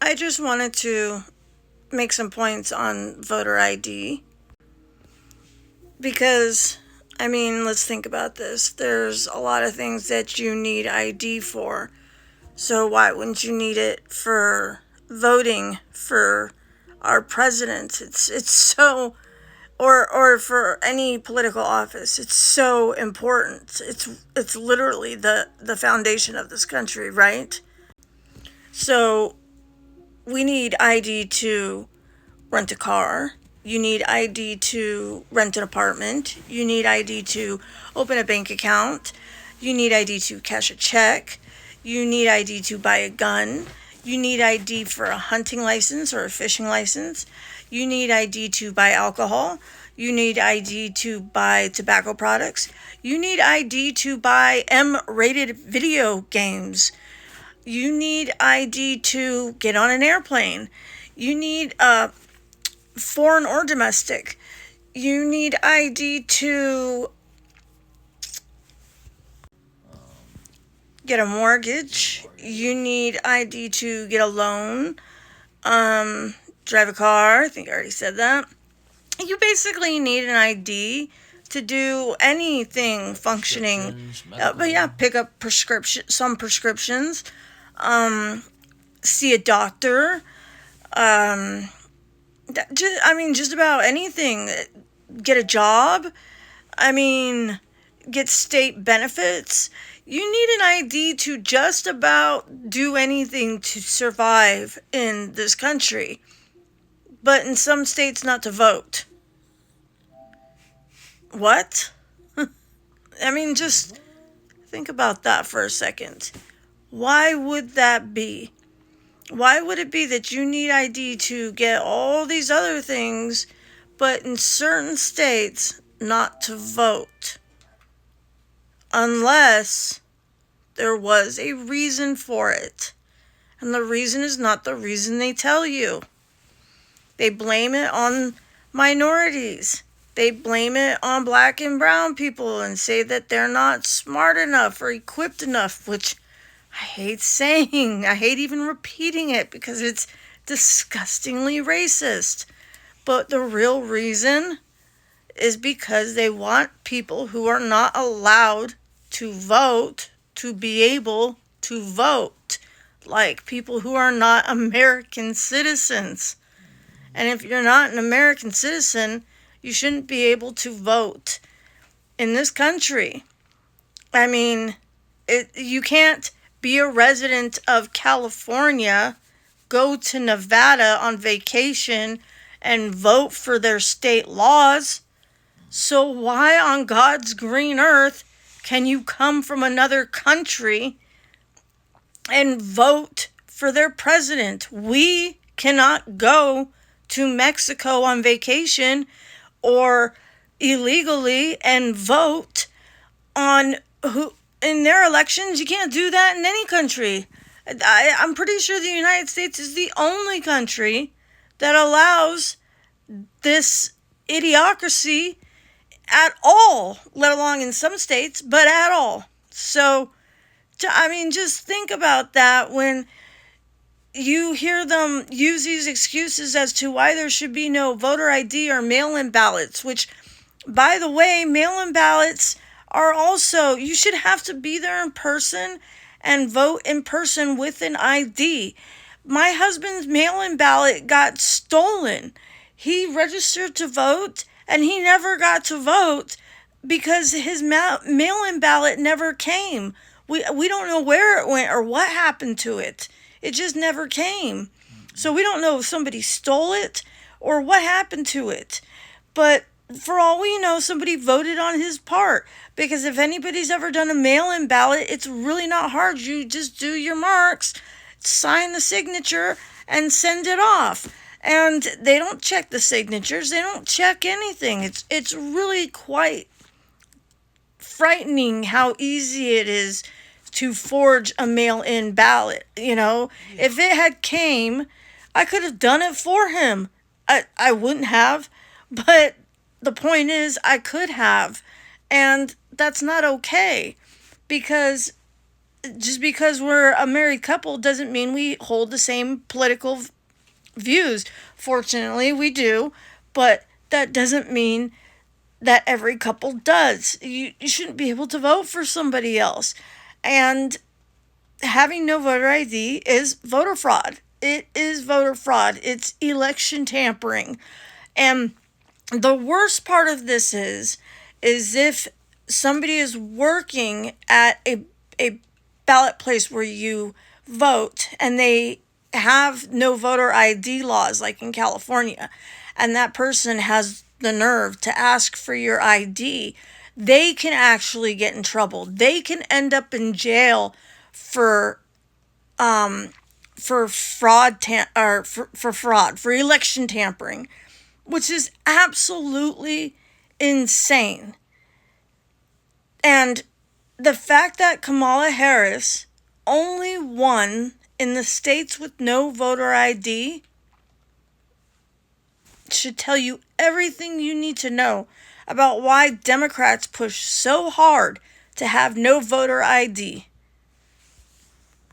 I just wanted to make some points on voter ID because, I mean, let's think about this. There's a lot of things that you need ID for. So why wouldn't you need it for voting for our president? It's so or for any political office. It's so important. It's literally the foundation of this country, right? So we need ID to rent a car. You need ID to rent an apartment. You need ID to open a bank account. You need ID to cash a check. You need ID to buy a gun. You need ID for a hunting license or a fishing license. You need ID to buy alcohol. You need ID to buy tobacco products. You need ID to buy M-rated video games. You need ID to get on an airplane. You need foreign or domestic. You need ID to get a mortgage. You need ID to get a loan. Drive a car. I think I already said that. You basically need an ID to do anything functioning. But yeah, pick up some prescriptions. See a doctor. Just about anything. Get a job. Get state benefits. You need an ID to just about do anything to survive in this country. But in some states, not to vote. What? Just think about that for a second. Why would that be? Why would it be that you need ID to get all these other things, but in certain states, not to vote? Unless there was a reason for it. And the reason is not the reason they tell you. They blame it on minorities. They blame it on black and brown people and say that they're not smart enough or equipped enough, which I hate saying. I hate even repeating it because it's disgustingly racist. But the real reason is because they want people who are not allowed to vote to be able to vote, like people who are not American citizens. And if you're not an American citizen, you shouldn't be able to vote in this country. You can't be a resident of California, go to Nevada on vacation, and vote for their state laws. So why on God's green earth can you come from another country and vote for their president? We cannot go to Mexico on vacation or illegally and vote on who in their elections. You can't do that in any country. I'm pretty sure the United States is the only country that allows this idiocracy at all, let alone in some states, but at all. So, just think about that when you hear them use these excuses as to why there should be no voter ID or mail-in ballots, which, by the way, mail-in ballots are also, you should have to be there in person and vote in person with an ID. My husband's mail-in ballot got stolen. He registered to vote and he never got to vote because his mail-in ballot never came. We don't know where it went or what happened to it. It just never came. So we don't know if somebody stole it or what happened to it. But for all we know, somebody voted on his part. Because if anybody's ever done a mail-in ballot, it's really not hard. You just do your marks, sign the signature, and send it off. And they don't check the signatures. They don't check anything. It's really quite frightening how easy it is to forge a mail-in ballot. If it had came, I could have done it for him. I wouldn't have, but the point is I could have. And that's not okay because just because we're a married couple doesn't mean we hold the same political views. Fortunately, we do, but that doesn't mean that every couple does. You shouldn't be able to vote for somebody else. And having no voter ID is voter fraud. It is voter fraud. It's election tampering. And the worst part of this is if somebody is working at a ballot place where you vote and they have no voter ID laws like in California, and that person has the nerve to ask for your ID, they can actually get in trouble. They can end up in jail for for election tampering, which is absolutely insane. And the fact that Kamala Harris only won in the states with no voter ID should tell you everything you need to know about why Democrats push so hard to have no voter ID.